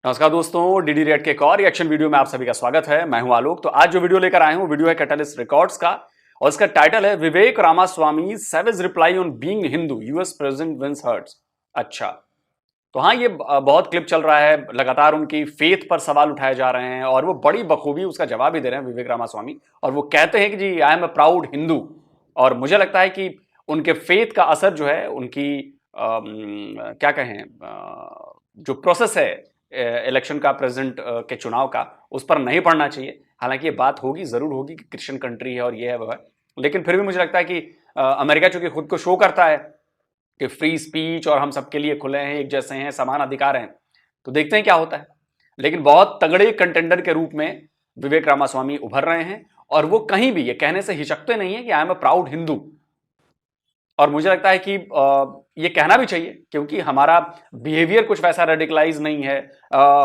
नमस्कार दोस्तों, DD red के एक और रिएक्शन वीडियो में आप सभी का स्वागत है। मैं हूं आलोक। तो आज जो वीडियो लेकर आए हूं वीडियो है कैटलिस्ट रिकॉर्ड्स का और इसका टाइटल है Vivek Ramaswamy savage reply on being Hindu US president wins hearts. अच्छा, तो हाँ, ये बहुत क्लिप चल रहा है, लगातार उनकी फेथ पर सवाल उठाए जा रहे हैं और वो बड़ी बखूबी उसका जवाब भी दे रहे हैं विवेक रामास्वामी। और वो कहते हैं कि जी I am a proud Hindu. और मुझे लगता है कि उनके फेथ का असर जो है उनकी क्या कहें जो प्रोसेस है इलेक्शन का, प्रेसिडेंट के चुनाव का, उस पर नहीं पड़ना चाहिए। हालांकि ये बात होगी, जरूर होगी कि क्रिश्चियन कंट्री है और ये है वह है, लेकिन फिर भी मुझे लगता है कि अमेरिका चूंकि खुद को शो करता है कि फ्री स्पीच और हम सबके लिए खुले हैं, एक जैसे हैं, समान अधिकार हैं, तो देखते हैं क्या होता है। लेकिन बहुत तगड़े कंटेंडर के रूप में विवेक रामास्वामी उभर रहे हैं और वो कहीं भी ये कहने से हिचकते नहीं है कि आई एम अ प्राउड हिंदू। और मुझे लगता है कि ये कहना भी चाहिए क्योंकि हमारा बिहेवियर कुछ वैसा रेडिकलाइज नहीं है,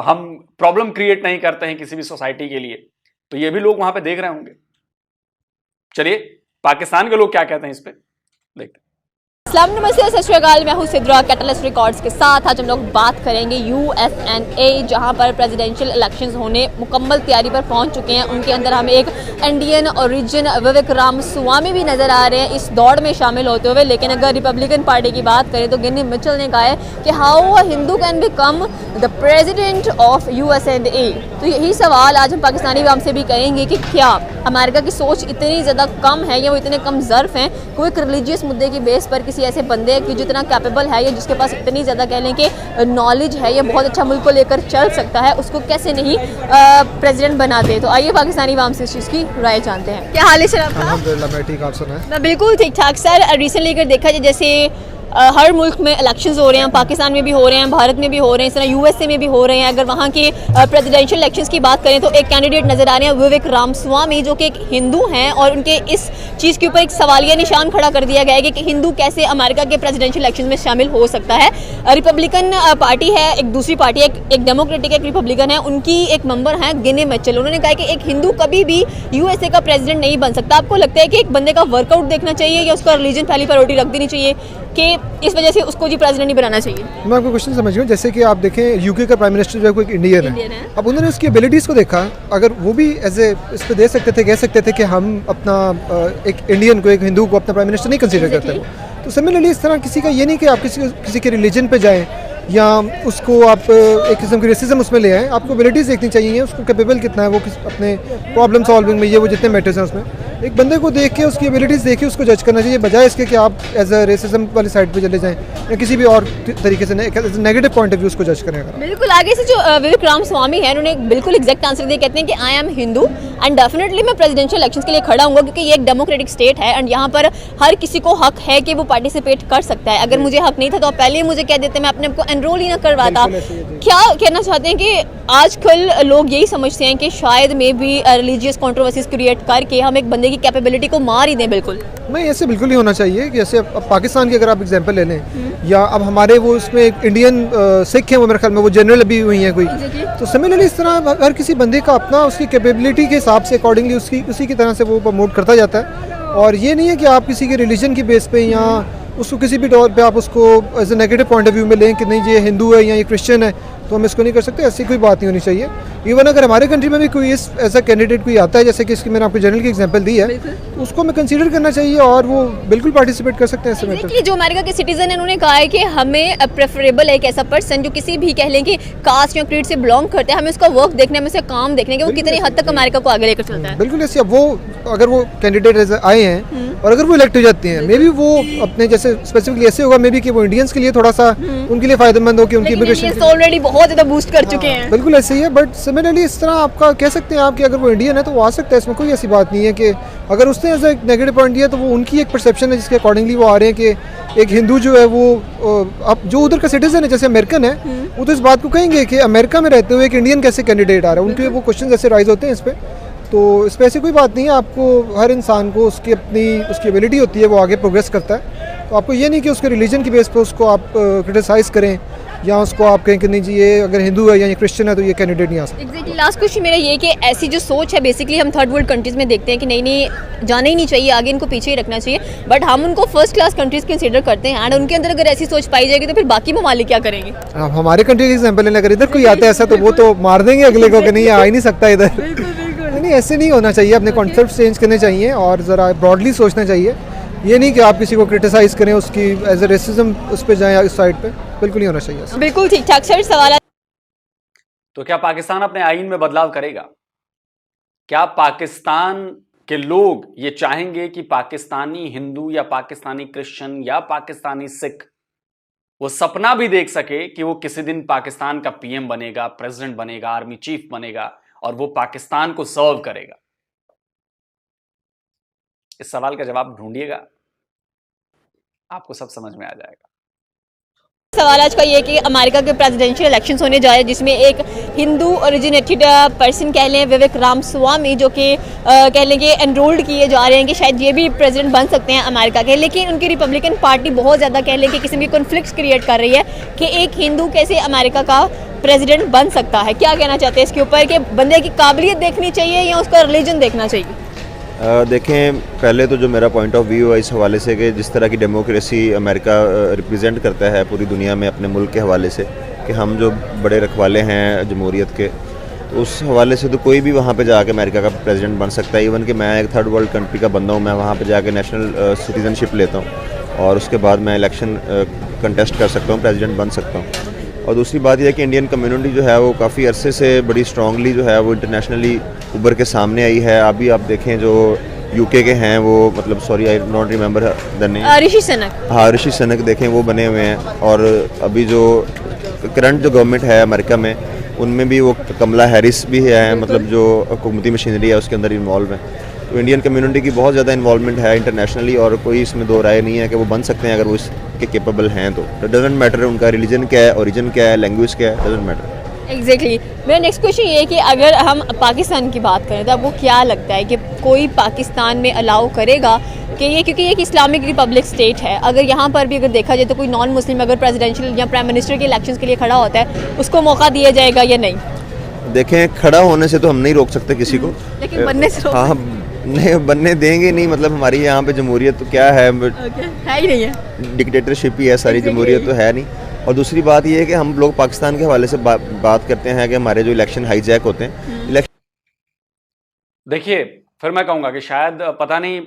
हम प्रॉब्लम क्रिएट नहीं करते हैं किसी भी सोसाइटी के लिए। तो ये भी लोग वहां पे देख रहे होंगे। चलिए पाकिस्तान के लोग क्या कहते हैं इस पे देखते हैं। अस्सलाम नमस्ते, सत श्री अकाल। मैं हूं सिद्रा कैटलिस्ट रिकॉर्ड्स के साथ। आज हम लोग बात करेंगे यूएसएनए, जहां पर प्रेसिडेंशियल इलेक्शंस होने मुकम्मल तैयारी पर पहुंच चुके हैं। उनके अंदर हमें एक इंडियन ओरिजिन विवेक रामास्वामी भी नज़र आ रहे हैं इस दौड़ में शामिल होते हुए। लेकिन अगर रिपब्लिकन पार्टी की बात करें तो गिनी मिचेल ने कहा है कि how a Hindu can become the president of यूएसएनए। तो यही सवाल आज हम पाकिस्तानी आवाम से भी करेंगे कि क्या अमेरिका की सोच इतनी ज़्यादा कम है या वो इतने कम ज़र्फ हैं, कोई एक रिलीजियस मुद्दे की बेस पर किसी ऐसे बंदे की जितना कैपेबल है या जिसके पास इतनी ज़्यादा कह लें कि नॉलेज है या बहुत अच्छा मुल्क को लेकर चल सकता है, उसको कैसे नहीं प्रेसिडेंट बनाते। तो आइए पाकिस्तानी आवाम से इस चीज़ की राय जानते हैं। क्या हाल है सर आपका? अल्हम्दुलिल्लाह, मैं ठीक। आप सुनाएं? मैं बिल्कुल ठीक ठाक सर। रिसेंटली अगर देखा जाए, जैसे हर मुल्क में इलेक्शंस हो रहे हैं, पाकिस्तान में भी हो रहे हैं, भारत में भी हो रहे हैं, इस तरह यूएसए में भी हो रहे हैं। अगर वहाँ के प्रेसिडेंशियल इलेक्शंस की बात करें तो एक कैंडिडेट नज़र आ रहे हैं विवेक रामास्वामी, जो कि एक हिंदू हैं और उनके इस चीज़ के ऊपर एक सवालिया निशान खड़ा कर दिया गया है कि हिंदू कैसे अमेरिका के प्रेसिडेंशियल इलेक्शन में शामिल हो सकता है। रिपब्लिकन पार्टी है, एक दूसरी पार्टी है, एक डेमोक्रेटिक एक रिपब्लिकन है, उनकी एक मेंबर हैं गिनी मिचेल। उन्होंने कहा कि एक हिंदू कभी भी यूएसए का प्रेसिडेंट नहीं बन सकता। आपको लगता है कि एक बंदे का वर्कआउट देखना चाहिए या उसका रिलीजन पहली प्रायोरिटी रख देनी चाहिए कि इस वजह से उसको जी प्रेसिडेंट नहीं बनाना चाहिए? मैं आपको क्वेश्चन समझ गया। जैसे कि आप देखें यूके का प्राइम मिनिस्टर जो है कोई इंडियन है। अब उन्होंने उसकी एबिलिटीज़ को देखा, अगर वो भी एज ए इस पे दे सकते थे, कह सकते थे कि हम अपना एक इंडियन को, एक हिंदू को अपना प्राइम मिनिस्टर नहीं कंसीडर करते। तो सिमिलरली इस तरह किसी का ये नहीं कि आप किसी के रिलीजन पे जाएँ या उसको आप एक किस्म की रेसिज्म उसमें ले आए। आपको एबिलिटीज़ देखनी चाहिए, उसको कैपेबल कितना है, वो अपने प्रॉब्लम सॉल्विंग में, ये वो जितने मैटर्स हैं उसमें एक बंदे को देख के उसकी एबिलिटीज़ देख के उसको जज करना चाहिए, बजाय इसके कि आप एज अ रेसिज्म वाली साइड पे चले जाएं या किसी भी और तरीके से नेगेटिव पॉइंट ऑफ व्यू उसको जज करें। बिल्कुल। आगे से जो विवेक रामास्वामी है, उन्होंने एक बिल्कुल एग्जैक्ट आंसर दिया, कहते हैं कि I am Hindu and definitely मैं प्रेसिडेंशियल इलेक्शंस के लिए खड़ा हूँगा क्योंकि ये एक डेमोक्रेटिक स्टेट है एंड यहाँ पर हर किसी को हक है कि वो पार्टिसिपेट कर सकता है। अगर मुझे हक नहीं था तो आप पहले ही मुझे कह देते, मैं अपने आप को एनरोल ही ना करवाता। क्या कहना चाहते हैं कि आजकल लोग यही समझते हैं कि शायद में भी रिलीजियस कंट्रोवर्सीज क्रिएट करके हम एक बंदे की कैपेबिलिटी को मार ही दें? बिल्कुल नहीं, ऐसे बिल्कुल ही होना चाहिए कि जैसे अब पाकिस्तान की अगर आप एग्जांपल ले लें या अब हमारे वो उसमें एक इंडियन सिख हैं, वो मेरे ख्याल में वो जनरल अभी हुई हैं कोई। तो सिमिलरली इस तरह हर किसी बंदे का अपना उसकी कैपेबिलिटी के हिसाब से अकॉर्डिंगली उसी की तरह से वो प्रमोट करता जाता है। और ये नहीं है कि आप किसी के रिलीजन की बेस पे या उसको किसी भी तौर पे आप उसको as a negative point of view में लें कि नहीं ये हिंदू है या ये क्रिश्चियन है तो हम इसको नहीं कर सकते। ऐसी कोई बात नहीं होनी चाहिए। इवन अगर हमारे कंट्री में भी कोई ऐसा कैंडिडेट कोई आता है, जैसे कि इसकी मैंने आपको जनरल की एग्जांपल दी है, तो उसको हमें कंसीडर करना चाहिए और वो बिल्कुल पार्टिसिपेट कर सकते हैं ऐसे में। जो अमेरिका के सिटीजन है उन्होंने कहा है कि हमें प्रेफरेबल है एक ऐसा पर्सन जो किसी भी कह लें कि कास्ट या क्रीड से बिलोंग करते हैं, हमें उसका वर्क देखने में, उसका काम देखने के वो कितनी हद तक अमेरिका को आगे लेकर चलता है। बिल्कुल ऐसे। अब वो अगर वो कैंडिडेट आए हैं और अगर वो इलेक्ट हो जाते हैं, मे बी वो अपने जैसे स्पेसिफिकली ऐसे होगा मे बी कि वो इंडियंस के लिए थोड़ा सा उनके लिए फायदेमंद हो कि उनकी इमिग्रेशन ऑलरेडी बहुत ज़्यादा बूस्ट कर चुके हैं। बिल्कुल ऐसे ही है। बट सिमिलरली इस तरह आपका कह सकते हैं आप कि अगर वो इंडियन है तो वो आ सकता है, इसमें कोई ऐसी बात नहीं है कि अगर उसने ऐसा एक नेगेटिव पॉइंट दिया तो वो उनकी एक परसेप्शन है जिसके अकॉर्डिंगली वो आ रहे हैं कि एक हिंदू जो है वो अब जो उधर का सिटीजन है जैसे अमेरिकन है वो तो इस बात को कहेंगे कि अमेरिका में रहते हुए एक इंडियन कैसे कैंडिडेट आ रहा है, उनके वो क्वेश्चन ऐसे राइज होते हैं इस पर। तो इस पर ऐसी कोई बात नहीं है। आपको हर इंसान को उसकी एबिलिटी होती है, वो आगे प्रोग्रेस करता है। तो आपको ये नहीं कि उसके रिलीजन की बेस पर उसको आप क्रिटिसाइज़ करें या उसको आप कहें कि नहीं जी ये अगर हिंदू है या ये क्रिश्चियन है तो ये कैंडिडेट नहीं आ सकता। एग्जैक्टली लास्ट क्वेश्चन मेरा ये कि ऐसी जो सोच है बेसिकली हम थर्ड वर्ल्ड कंट्रीज़ में देखते हैं कि नहीं नहीं जाना ही नहीं चाहिए, आगे इनको पीछे ही रखना चाहिए, बट हम उनको फर्स्ट क्लास कंट्रीज़ कंसीडर करते हैं एंड उनके अंदर अगर ऐसी सोच पाई जाएगी तो फिर बाकी ममालिक क्या करेंगे? अब हमारे कंट्री का एग्जाम्पल लेना, अगर इधर कोई आता है ऐसा तो वो तो मार देंगे अगले को कि नहीं आ ही नहीं सकता इधर। नहीं ऐसे नहीं होना चाहिए, अपने कॉन्सेप्ट चेंज करने चाहिए और ज़रा ब्रॉडली सोचना चाहिए। ये नहीं कि आप किसी को क्रिटिसाइज़ करें उसकी एज ए रेसिज्म उस पर जाएँ इस साइड पे, बिल्कुल नहीं होना चाहिए ऐसा। बिल्कुल ठीक ठाक सर। सवाल तो क्या पाकिस्तान अपने आईन में बदलाव करेगा? क्या पाकिस्तान के लोग ये चाहेंगे कि पाकिस्तानी हिंदू या पाकिस्तानी क्रिश्चियन या पाकिस्तानी सिख वो सपना भी देख सके कि वो किसी दिन पाकिस्तान का पीएम बनेगा, प्रेसिडेंट बनेगा, आर्मी चीफ बनेगा और वो पाकिस्तान को सर्व करेगा? इस सवाल का जवाब ढूंढिएगा, आपको सब समझ में आ जाएगा। सवाल आज का ये कि अमेरिका के प्रेसिडेंशियल इलेक्शंस होने जा रहे हैं जिसमें एक हिंदू ओरिजिनेटेड पर्सन कह लें विवेक रामास्वामी जो कि कह लें कि एनरोल्ड किए जा रहे हैं कि शायद ये भी प्रेसिडेंट बन सकते हैं अमेरिका के, लेकिन उनकी रिपब्लिकन पार्टी बहुत ज़्यादा कह लें कि किस्म के कॉन्फ्लिक्ट्स क्रिएट कर रही है कि एक हिंदू कैसे अमेरिका का प्रेसिडेंट बन सकता है। क्या कहना चाहते हैं इसके ऊपर कि बंदे की काबिलियत देखनी चाहिए या उसका रिलीजन देखना चाहिए? देखें, पहले तो जो मेरा पॉइंट ऑफ व्यू है इस हवाले से कि जिस तरह की डेमोक्रेसी अमेरिका रिप्रेजेंट करता है पूरी दुनिया में अपने मुल्क के हवाले से, कि हम जो बड़े रखवाले हैं जमहूरियत के, तो उस हवाले से तो कोई भी वहाँ पे जाके अमेरिका का प्रेसिडेंट बन सकता है। इवन कि मैं एक थर्ड वर्ल्ड कंट्री का बंदा हूँ, मैं वहाँ पे जाके नेशनल सिटीज़नशिप लेता हूँ और उसके बाद मैं इलेक्शन कंटेस्ट कर सकता हूँ, प्रेसिडेंट बन सकता हूँ। और दूसरी बात यह है कि इंडियन कम्युनिटी जो है वो काफ़ी अरसे से बड़ी स्ट्रांगली जो है वो इंटरनेशनली उभर के सामने आई है। अभी आप देखें जो यूके के हैं वो, मतलब sorry I not remember the name, Rishi Sunak. हाँ ऋषि सनक देखें वो बने हुए हैं। और अभी जो करंट जो गवर्नमेंट है अमेरिका में उनमें भी वो कमला हैरिस भी है, मतलब जो हुकूमती मशीनरी है उसके अंदर इन्वॉल्व है। तो इंडियन कम्युनिटी की बहुत ज़्यादा इन्वॉल्वमेंट है इंटरनेशनली और कोई इसमें दो राय नहीं है कि वो बन सकते हैं अगर वो इसके केपेबल हैं तो। डजेंट मैटर उनका रिलीजन क्या है, ओरिजिन क्या है, लैंग्वेज क्या है, डजेंट मैटर। एग्जैक्टली मेरा नेक्स्ट क्वेश्चन ये है कि अगर हम पाकिस्तान की बात करें तो आपको क्या लगता है कि कोई पाकिस्तान में अलाउ करेगा कि ये, क्योंकि ये एक इस्लामिक रिपब्लिक स्टेट है, अगर यहाँ पर भी अगर देखा जाए तो कोई नॉन मुस्लिम अगर प्रेसिडेंशियल या प्राइम मिनिस्टर के इलेक्शंस के लिए खड़ा होता है उसको मौका दिया जाएगा या नहीं? देखें, खड़ा होने से तो हम नहीं रोक सकते किसी को, लेकिन बनने से हाँ नहीं बनने देंगे नहीं। मतलब हमारी यहाँ पे जमहूरियत तो क्या है, है ही नहीं है, डिक्टेटरशिप ही है सारी, जमहूरियत तो है नहीं। और दूसरी बात ये है कि हम लोग पाकिस्तान के हवाले से बात करते हैं कि हमारे जो इलेक्शन हाईजैक होते हैं। देखिए, फिर मैं कहूंगा कि शायद पता नहीं,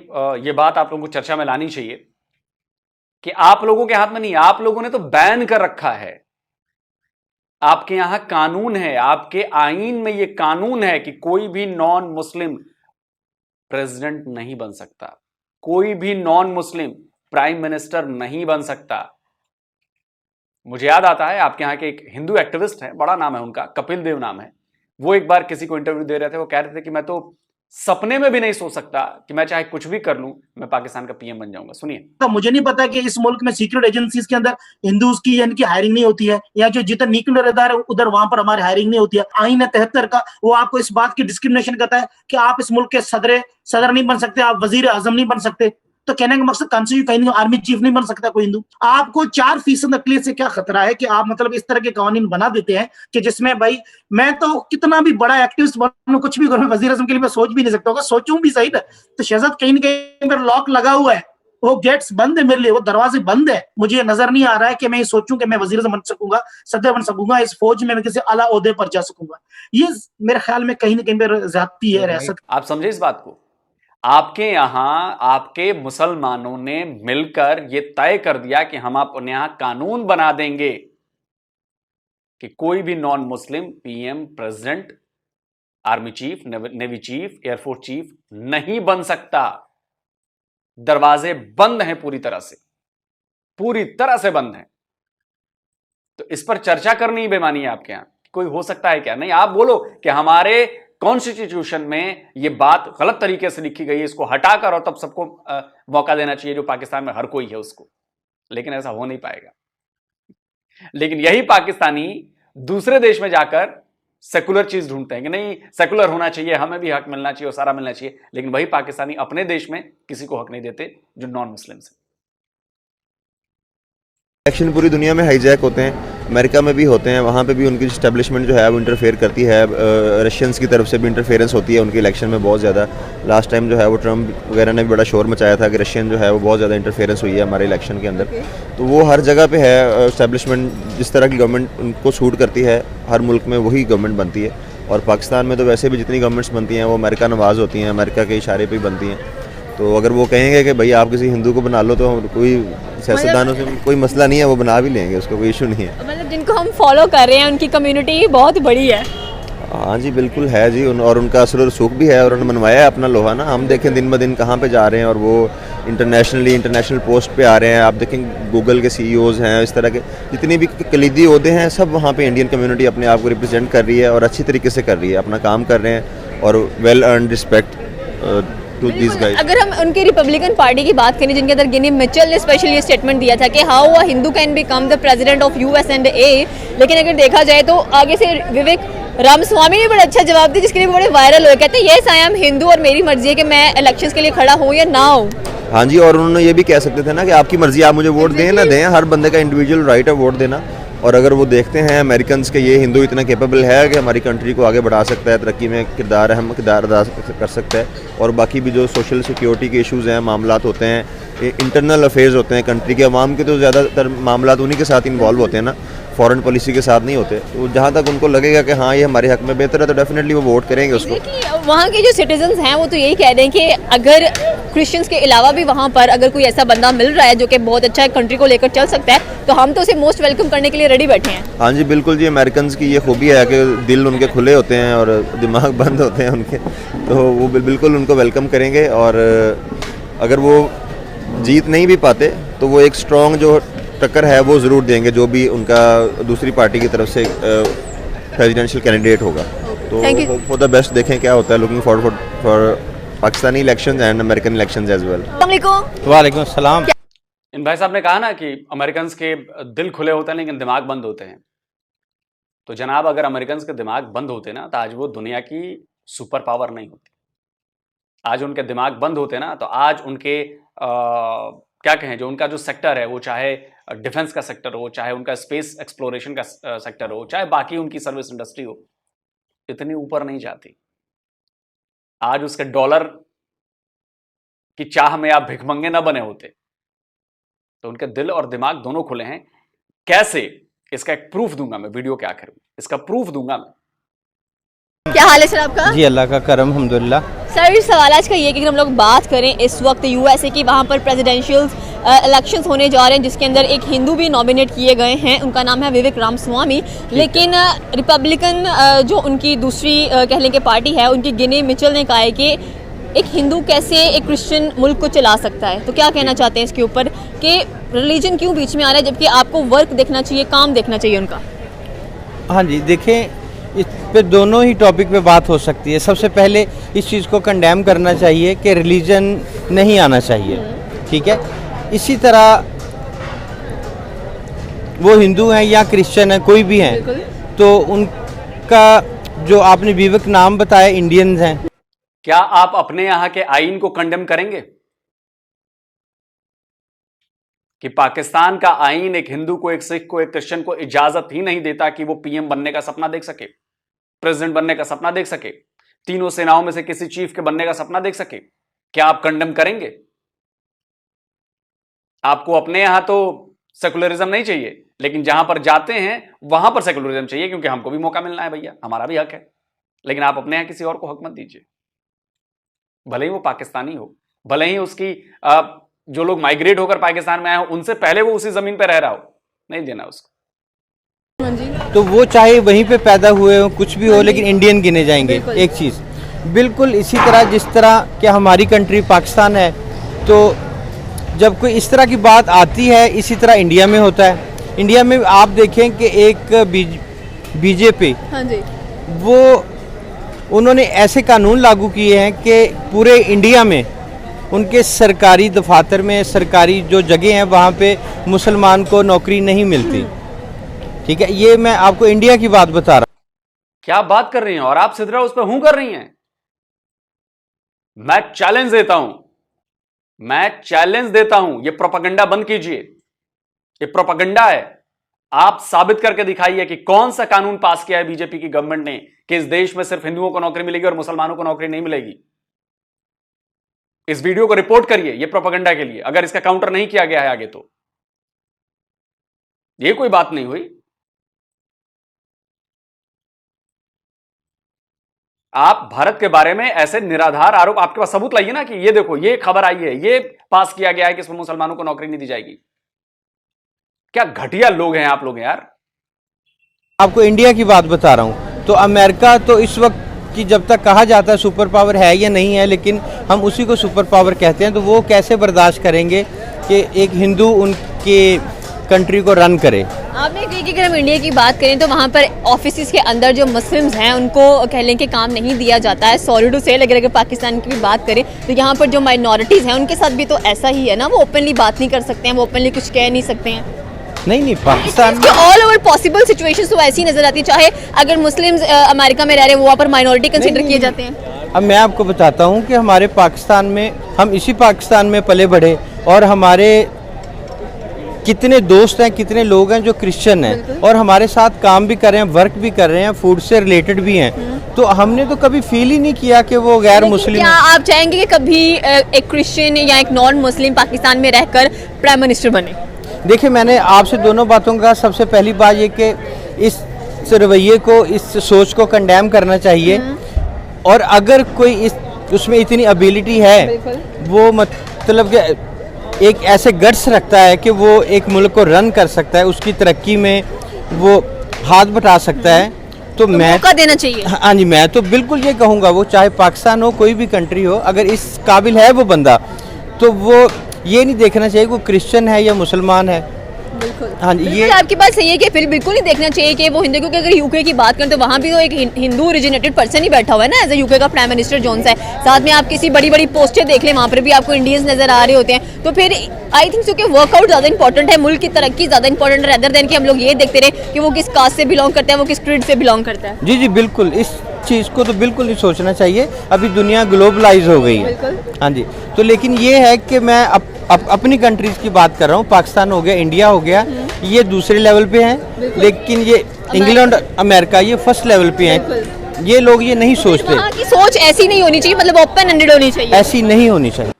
ये बात आप लोगों को चर्चा में लानी चाहिए कि आप लोगों के हाथ में नहीं, आप लोगों ने तो बैन कर रखा है। आपके यहां कानून है, आपके आईन में यह कानून है कि कोई भी नॉन मुस्लिम प्रेसिडेंट नहीं बन सकता, कोई भी नॉन मुस्लिम प्राइम मिनिस्टर नहीं बन सकता। मुझे याद आता है आपके यहाँ के एक हिंदू एक्टिविस्ट हैं, बड़ा नाम है उनका, कपिल देव नाम है। वो एक बार किसी को इंटरव्यू दे रहे थे, वो कह रहे थे कि मैं तो सपने में भी नहीं सोच सकता कि मैं चाहे कुछ भी कर लूं मैं पाकिस्तान का पीएम बन जाऊंगा। सुनिए। तो मुझे नहीं पता कि इस मुल्क में सीक्रेट एजेंसीज के अंदर हिंदूज की यानी कि हायरिंग नहीं होती है, या जो जितने न्यूक्लियर इदारे उधर वहां पर हमारी हायरिंग नहीं होती है। आईन 73 का वो आपको इस बात की डिस्क्रिमिनेशन करता है कि आप इस मुल्क के सदर नहीं बन सकते, आप वजीर आजम नहीं बन सकते। तो कहने का मकसद कहीं कहीं आर्मी चीफ नहीं बन सकता कोई हिंदू। आपको 4% अकलियत से क्या खतरा है कि आप मतलब इस तरह के कानून बना देते हैं कि जिसमें भाई मैं तो कितना भी बड़ा एक्टिविस्ट बनूं, कुछ भी करूं, वजीर आजम के लिए मैं सोच भी नहीं सकता होगा, सोचूं भी सही ना तो शहजाद कहीं ना कहीं मेरा लॉक लगा हुआ है, वो गेट्स बंद है मेरे लिए, वो दरवाजे बंद है। मुझे नजर नहीं आ रहा है कि मैं ये सोचूं कि मैं वजीर आजम बन सकूंगा, सदर बन सकूंगा, इस फौज में मैं किसी आला ओहदे पर जा सकूंगा। ये मेरे ख्याल में कहीं ना कहीं मेरी ज्यादती है रियासत। आप समझे इस बात को? आपके यहां आपके मुसलमानों ने मिलकर यह तय कर दिया कि हम अपने यहां कानून बना देंगे कि कोई भी non Muslim PM, president, army chief, navy chief, air force chief नहीं बन सकता। दरवाजे बंद हैं, पूरी तरह से बंद हैं। तो इस पर चर्चा करनी बेमानी है आपके यहां। कोई हो सकता है क्या? नहीं, आप बोलो कि हमारे कॉन्स्टिट्यूशन में यह बात गलत तरीके से लिखी गई है, इसको हटाकर और तब सबको मौका देना चाहिए जो पाकिस्तान में हर कोई है उसको। लेकिन ऐसा हो नहीं पाएगा। लेकिन यही पाकिस्तानी दूसरे देश में जाकर सेकुलर चीज ढूंढते हैं कि नहीं सेकुलर होना चाहिए, हमें भी हक मिलना चाहिए और सारा मिलना चाहिए। लेकिन वही पाकिस्तानी अपने देश में किसी को हक नहीं देते जो नॉन मुस्लिम है। इलेक्शन पूरी दुनिया में हाईजैक होते हैं, अमेरिका में भी होते हैं, वहाँ पे भी उनकी इस्टेब्लिशमेंट जो है वो इंटरफेयर करती है। रशियंस की तरफ से भी इंटरफेरेंस होती है उनके इलेक्शन में बहुत ज़्यादा। लास्ट टाइम जो है वो ट्रम्प वगैरह ने भी बड़ा शोर मचाया था कि रशियन जो है वो बहुत ज़्यादा इंटरफेरेंस हुई है हमारे इलेक्शन के अंदर। तो वो हर जगह पे है इस्टेब्लिशमेंट, जिस तरह की गवर्नमेंट उनको सूट करती है हर मुल्क में वही गवर्नमेंट बनती है। और पाकिस्तान में तो वैसे भी जितनी गवर्नमेंट्स बनती हैं वो अमेरिका नवाज होती हैं, अमेरिका के इशारे पर ही बनती हैं। तो अगर वो कहेंगे कि भाई आप किसी हिंदू को बना लो तो कोई सियासतदानों से कोई मसला नहीं है, वो बना भी लेंगे, उसका कोई इशू नहीं है। मतलब जिनको हम फॉलो कर रहे हैं उनकी कम्युनिटी बहुत बड़ी है। हाँ जी बिल्कुल है जी, और उनका असर और रसूख भी है और उन्होंने मनवाया है अपना लोहा ना। हम देखें दिन ब दिन कहाँ पे जा रहे हैं और वो इंटरनेशनल पोस्ट पे आ रहे हैं। आप देखें गूगल के CEOs हैं, इस तरह के जितनी भी कलीदी ओहदे हैं सब वहाँ पे इंडियन कम्युनिटी अपने आप को रिप्रेजेंट कर रही है और अच्छी तरीके से कर रही है, अपना काम कर रहे हैं और well earn respect to this guys. अगर हम उनकी रिपब्लिकन पार्टी की बात करें जिनके अंदर गिनी मिचेल ने स्पेशली ये स्टेटमेंट दिया था कि how a Hindu can become the president of USA, लेकिन अगर देखा जाए तो आगे से विवेक रामस्वामी ने बड़ा अच्छा जवाब दिया जिसके लिए बड़े वायरल हुए। कहते हैं यस आई एम हिंदू और मेरी मर्जी है कि मैं इलेक्शंस के लिए खड़ा हूँ या ना हूँ। हाँ जी, और उन्होंने ये भी कह सकते थे ना कि आपकी मर्जी, आप मुझे वोट दें ना दें, हर बंदे का इंडिविजुअल राइट है वोट देना। और अगर वो देखते हैं अमेरिकन के ये हिंदू इतना कैपेबल है कि हमारी कंट्री को आगे बढ़ा सकता है, तरक्की में अहम किरदार अदा कर सकता है, और बाकी भी जो सोशल सिक्योरिटी के इश्यूज़ हैं, मामलात होते हैं, इंटरनल अफेयर्स होते हैं कंट्री के, अवाम के तो ज़्यादातर मामलात उन्हीं के साथ इन्वॉल्व होते हैं ना, फॉरेन पॉलिसी के साथ नहीं होते। तो जहाँ तक उनको लगेगा कि हाँ ये हमारे हक में बेहतर है तो डेफिनेटली वो वोट करेंगे उसको। वहाँ के जो सिटीजन्स हैं वो तो यही कह रहे हैं कि अगर क्रिश्चियंस के अलावा भी वहाँ पर अगर कोई ऐसा बंदा मिल रहा है जो कि बहुत अच्छा कंट्री को लेकर चल सकता है तो हम तो उसे मोस्ट वेलकम करने के लिए रेडी बैठे हैं। हाँ जी बिल्कुल जी, अमेरिकन की ये खूबी है कि दिल उनके खुले होते हैं और दिमाग बंद होते हैं उनके, तो वो बिल्कुल उनको वेलकम करेंगे। और अगर वो जीत नहीं भी पाते तो वो एक स्ट्रॉन्ग जो टक्कर है वो ज़रूर देंगे जो भी उनका दूसरी पार्टी की तरफ से प्रेसिडेंशियल कैंडिडेट होगा। तो फॉर द बेस्ट देखें क्या होता है। Looking for Pakistani elections and American elections as well. वालेकुम सलाम। इन भाई साहब ने कहा ना कि अमेरिकन के दिल खुले होते हैं लेकिन दिमाग बंद होते हैं। तो जनाब अगर अमेरिकन के दिमाग बंद होते ना तो आज वो दुनिया की सुपर पावर नहीं होती। आज उनके दिमाग बंद होते ना तो आज उनके क्या कहें, जो उनका जो सेक्टर है वो चाहे डिफेंस का सेक्टर हो, चाहे उनका स्पेस एक्सप्लोरेशन का सेक्टर हो, चाहे बाकी उनकी सर्विस इंडस्ट्री हो, इतनी ऊपर नहीं जाती। आज उसके डॉलर की चाह में आप भिखमंगे ना बने होते। तो उनके दिल और दिमाग दोनों खुले हैं। कैसे, इसका एक प्रूफ दूंगा मैं वीडियो के आखिर में, इसका प्रूफ दूंगा मैं। क्या हाल है सर आपका? जी अल्लाह का करम अल्हम्दुलिल्लाह। सर सवाल आज का ये कि अगर हम लोग बात करें इस वक्त USA की, वहाँ पर प्रेसिडेंशियल इलेक्शंस होने जा रहे हैं जिसके अंदर एक हिंदू भी नॉमिनेट किए गए हैं, उनका नाम है विवेक रामस्वामी। लेकिन रिपब्लिकन जो उनकी दूसरी कह लें कि पार्टी है, उनकी गिनी मिचेल ने कहा है कि एक हिंदू कैसे एक क्रिश्चियन मुल्क को चला सकता है। तो क्या कहना चाहते हैं इसके ऊपर कि रिलीजन क्यों बीच में आ रहा है जबकि आपको वर्क देखना चाहिए, काम देखना चाहिए उनका? हाँ जी, देखें इस पे दोनों ही टॉपिक पे बात हो सकती है। सबसे पहले इस चीज़ को कंडेम करना चाहिए कि रिलीजन नहीं आना चाहिए, ठीक है। इसी तरह वो हिंदू हैं या क्रिश्चियन हैं, कोई भी हैं, तो उनका जो आपने विवेक नाम बताया इंडियंस हैं। क्या आप अपने यहां के आईन को कंडेम करेंगे कि पाकिस्तान का आईन एक हिंदू को, एक सिख को, एक क्रिश्चियन को इजाजत ही नहीं देता कि वो PM बनने का सपना देख सके, प्रेसिडेंट बनने का सपना देख सके, तीनों सेनाओं में से किसी चीफ के बनने का सपना देख सके? क्या आप कंडेम करेंगे? आपको अपने यहां तो सेकुलरिज्म नहीं चाहिए, लेकिन जहां पर जाते हैं वहां पर सेकुलरिज्म चाहिए, क्योंकि हमको भी मौका मिलना है भैया, हमारा भी हक है। लेकिन आप अपने यहां किसी और को हक मत दीजिए, भले ही वो पाकिस्तानी हो, भले ही उसकी जो लोग माइग्रेट होकर पाकिस्तान में आए हो उनसे पहले वो उसी जमीन पर रह रहा हो, नहीं देना उसको। तो वो चाहे वहीं पे पैदा हुए हो, कुछ भी हो, लेकिन इंडियन गिने जाएंगे। एक चीज़ बिल्कुल इसी तरह जिस तरह कि हमारी कंट्री पाकिस्तान है, तो जब कोई इस तरह की बात आती है इसी तरह इंडिया में होता है। इंडिया में आप देखें कि एक बीजेपी, हाँ जी, वो उन्होंने ऐसे कानून लागू किए हैं कि पूरे इंडिया में उनके सरकारी दफातर में, सरकारी जो जगह हैं वहाँ पे मुसलमान को नौकरी नहीं मिलती, ठीक है। ये मैं आपको इंडिया की बात बता रहा हूँ। क्या बात कर रही हैं, और आप सिद्धरा उस पर हूं कर रही हैं। मैं चैलेंज देता हूं, ये प्रोपेगेंडा बंद कीजिए, ये प्रोपेगेंडा है। आप साबित करके दिखाइए कि कौन सा कानून पास किया है बीजेपी की गवर्नमेंट ने कि इस देश में सिर्फ हिंदुओं को नौकरी मिलेगी और मुसलमानों को नौकरी नहीं मिलेगी। इस वीडियो को रिपोर्ट करिए ये प्रोपेगेंडा के लिए, अगर इसका काउंटर नहीं किया गया है आगे तो। ये कोई बात नहीं हुई। आप भारत के बारे में ऐसे निराधार आरोप, आपके पास सबूत लाइए ना कि ये देखो ये खबर आई है, ये पास किया गया है कि इसमें मुसलमानों को नौकरी नहीं दी जाएगी। क्या घटिया लोग हैं आप लोग यार। आपको इंडिया की बात बता रहा हूँ, तो अमेरिका तो इस वक्त की जब तक कहा जाता है सुपर पावर है या नहीं है, लेकिन हम उसी को सुपर पावर कहते हैं, तो वो कैसे बर्दाश्त करेंगे कि एक हिंदू उनके कंट्री को रन करे। आपने कही कि अगर हम इंडिया की बात करें तो वहाँ पर ऑफिस के अंदर जो मुस्लिम्स हैं उनको कह लें कि काम नहीं दिया जाता है। सॉरी टू से, अगर पाकिस्तान की भी बात करें तो यहाँ पर जो माइनॉरिटीज़ हैं उनके साथ भी तो ऐसा ही है ना, वो ओपनली बात नहीं कर सकते हैं, वो ओपनली कुछ कह नहीं सकते हैं। नहीं पाकिस्तान में ऑल ओवर पॉसिबल सिचुएशंस तो ऐसी नजर आती है, चाहे अगर मुस्लिम्स अमेरिका में रह रहे हैं वो वहाँ पर माइनॉरिटी कंसीडर किए जाते हैं। अब मैं आपको बताता हूँ कि हमारे पाकिस्तान में, हम इसी पाकिस्तान में पले बढ़े और हमारे कितने दोस्त हैं, कितने लोग हैं जो क्रिश्चियन हैं और हमारे साथ काम भी कर रहे हैं, वर्क भी कर रहे हैं, फूड से रिलेटेड भी हैं, तो हमने तो कभी फील ही नहीं किया कि वो गैर मुस्लिम। क्या आप चाहेंगे कि कभी एक क्रिश्चियन या एक नॉन मुस्लिम पाकिस्तान में रहकर प्राइम मिनिस्टर बने? देखिए, मैंने आपसे दोनों बातों का, सबसे पहली बात ये कि इस रवैये को, इस सोच को कंडेम करना चाहिए, और अगर कोई इस उसमें इतनी एबिलिटी है, वो मतलब कि एक ऐसे गट्स रखता है कि वो एक मुल्क को रन कर सकता है, उसकी तरक्की में वो हाथ बटा सकता है, तो मैं मौका देना चाहिए। हाँ जी, मैं तो बिल्कुल ये कहूँगा, वो चाहे पाकिस्तान हो, कोई भी कंट्री हो, अगर इस काबिल है वो बंदा, तो वो ये नहीं देखना चाहिए वो क्रिश्चियन है या मुसलमान है। बिल्कुल, हाँ जी, ये आपकी बात सही है कि फिर बिल्कुल नहीं देखना चाहिए कि वो हिंदू, क्योंकि अगर यूके की बात करें तो वहाँ भी तो एक हिंदू ओरिजिनेटेड पर्सन ही बैठा हुआ है ना, एज ए यूके का प्राइम मिनिस्टर जोन सा है। साथ में आप किसी बड़ी बड़ी पोस्टें देख लें, वहाँ पर भी आपको इंडियंस नजर आ रहे होते हैं। तो फिर आई थिंक सो कि वर्कआउट ज़्यादा इंपॉर्टेंट है, मुल्क की तरक्की ज़्यादा इंपॉर्टेंट है, रेदर देन कि हम लोग ये देखते रहे कि वो किस कास्ट से बिलोंग करता है, वो किस क्रीड से बिलोंग करता है। जी जी बिल्कुल, इस चीज़ को तो बिल्कुल नहीं सोचना चाहिए। अभी दुनिया ग्लोबलाइज हो गई है। हाँ जी, तो लेकिन ये है कि मैं अपनी कंट्रीज की बात कर रहा हूँ, पाकिस्तान हो गया, इंडिया हो गया, ये दूसरे लेवल पे हैं, लेकिन ये इंग्लैंड, अमेरिका, ये फर्स्ट लेवल पे हैं। ये लोग ये नहीं सोचते। वहाँ की सोच ऐसी नहीं होनी चाहिए, मतलब ओपन एंडेड होनी चाहिए, ऐसी नहीं होनी चाहिए।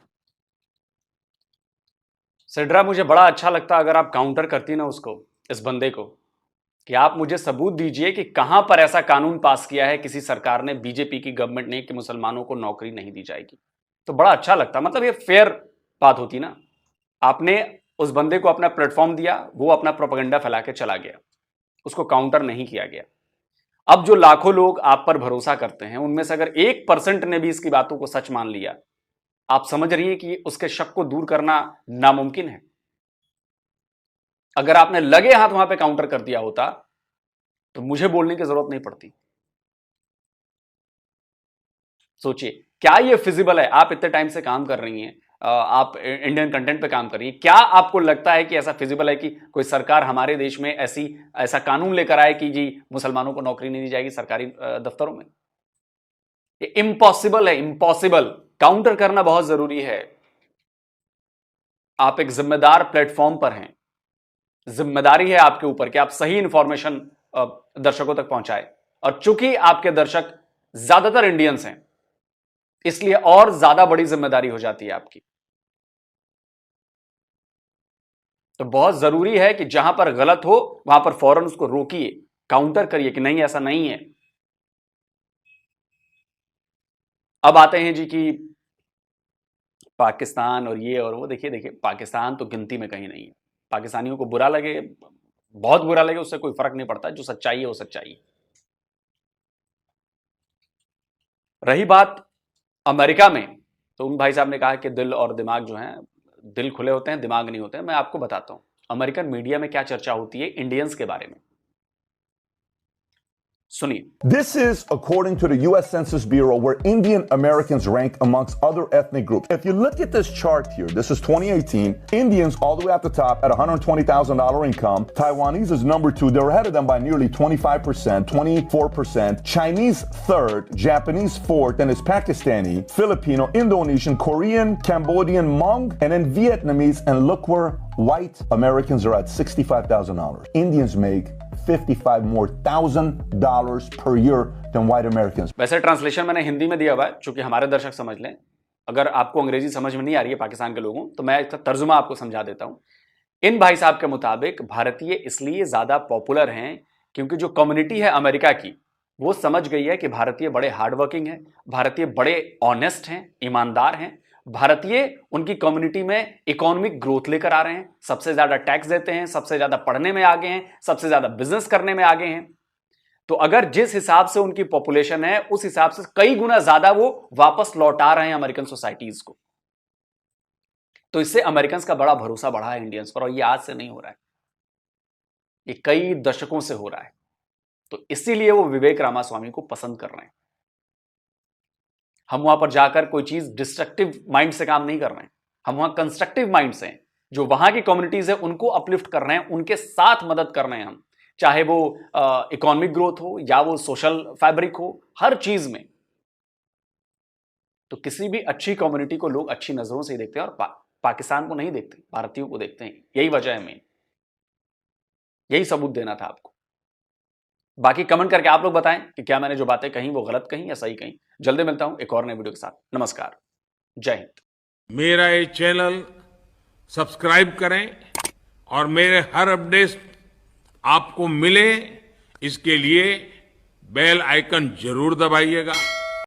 सिड्रा, मुझे बड़ा अच्छा लगता अगर आप काउंटर करती ना उसको, इस बंदे को, कि आप मुझे सबूत दीजिए कि कहां पर ऐसा कानून पास किया है किसी सरकार ने, बीजेपी की गवर्नमेंट ने, कि मुसलमानों को नौकरी नहीं दी जाएगी। तो बड़ा अच्छा लगता, मतलब ये फेयर बात होती ना। आपने उस बंदे को अपना प्लेटफॉर्म दिया, वो अपना प्रोपेगेंडा फैला के चला गया, उसको काउंटर नहीं किया गया। अब जो लाखों लोग आप पर भरोसा करते हैं, उनमें से अगर 1% ने भी इसकी बातों को सच मान लिया, आप समझ रही हैं कि उसके शक को दूर करना नामुमकिन है। अगर आपने लगे हाथ वहां पे काउंटर कर दिया होता तो मुझे बोलने की जरूरत नहीं पड़ती। सोचिए, क्या ये फिजिबल है? आप इतने टाइम से काम कर रही हैं, आप इंडियन कंटेंट पे काम कर रही हैं, क्या आपको लगता है कि ऐसा फिजिबल है कि कोई सरकार हमारे देश में ऐसा कानून लेकर आए कि जी मुसलमानों को नौकरी नहीं दी जाएगी सरकारी दफ्तरों में? ये इम्पॉसिबल है, इम्पॉसिबल। काउंटर करना बहुत जरूरी है। आप एक जिम्मेदार प्लेटफॉर्म पर हैं, जिम्मेदारी है आपके ऊपर कि आप सही इंफॉर्मेशन दर्शकों तक पहुंचाए, और चूंकि आपके दर्शक ज्यादातर इंडियंस हैं, इसलिए और ज्यादा बड़ी जिम्मेदारी हो जाती है आपकी। तो बहुत जरूरी है कि जहां पर गलत हो वहां पर फौरन उसको रोकिए, काउंटर करिए कि नहीं ऐसा नहीं है। अब आते हैं जी कि पाकिस्तान और ये और वो। देखिए पाकिस्तान तो गिनती में कहीं नहीं है। पाकिस्तानियों को बुरा लगे, बहुत बुरा लगे, उससे कोई फर्क नहीं पड़ता। जो सच्चाई है वो सच्चाई है। रही बात अमेरिका में, तो उन भाई साहब ने कहा कि दिल और दिमाग जो हैं, दिल खुले होते हैं, दिमाग नहीं होते हैं। मैं आपको बताता हूं अमेरिकन मीडिया में क्या चर्चा होती है इंडियंस के बारे में, सुनिए। This is according to the U.S. Census Bureau, where Indian Americans rank amongst other ethnic groups. If you look at this chart here, this is 2018. Indians all the way at the top at $120,000 income. Taiwanese is number 2. They're ahead of them by nearly 25%, 24%. Chinese third, Japanese fourth, then it's Pakistani, Filipino, Indonesian, Korean, Cambodian, Hmong, and then Vietnamese. And look where White Americans are at $65,000. Indians make $55,000 per year than white Americans. वैसे translation मैंने हिंदी में दिया हुआ है, चूंकि हमारे दर्शक समझ लें। अगर आपको अंग्रेजी समझ में नहीं आ रही है पाकिस्तान के लोगों, तो मैं इसका तर्जुमा आपको समझा देता हूं। इन भाई साहब के मुताबिक भारतीय इसलिए ज्यादा पॉपुलर हैं क्योंकि जो कम्युनिटी है अमेरिका की, वो समझ गई है कि भारतीय बड़े हार्डवर्किंग हैं, भारतीय बड़े ऑनेस्ट हैं, ईमानदार हैं। भारतीय उनकी कम्युनिटी में इकोनॉमिक ग्रोथ लेकर आ रहे हैं, सबसे ज्यादा टैक्स देते हैं, सबसे ज्यादा पढ़ने में आगे हैं, सबसे ज्यादा बिजनेस करने में आगे हैं। तो अगर जिस हिसाब से उनकी पॉपुलेशन है, उस हिसाब से कई गुना ज्यादा वो वापस लौटा रहे हैं अमेरिकन सोसाइटीज को। तो इससे अमेरिकन का बड़ा भरोसा बढ़ा है इंडियंस पर, और ये आज से नहीं हो रहा है, ये कई दशकों से हो रहा है। तो इसीलिए वो विवेक रामास्वामी को पसंद कर रहे हैं। हम वहां पर जाकर कोई चीज डिस्ट्रक्टिव माइंड से काम नहीं कर रहे हैं, हम वहां कंस्ट्रक्टिव माइंड से हैं। जो वहां की कम्युनिटीज है उनको अपलिफ्ट कर रहे हैं, उनके साथ मदद कर रहे हैं हम, चाहे वो इकोनॉमिक ग्रोथ हो या वो सोशल फैब्रिक हो, हर चीज में। तो किसी भी अच्छी कम्युनिटी को लोग अच्छी नजरों से देखते हैं, और पाकिस्तान को नहीं देखते, भारतीयों को देखते हैं। यही वजह है मेन, यही सबूत देना था आपको। बाकी कमेंट करके आप लोग बताएं कि क्या मैंने जो बातें कहीं वो गलत कहीं या सही कहीं। जल्दी मिलता हूं एक और नए वीडियो के साथ। नमस्कार, जय हिंद। मेरा ये चैनल सब्सक्राइब करें और मेरे हर अपडेट आपको मिले, इसके लिए बेल आइकन जरूर दबाइएगा।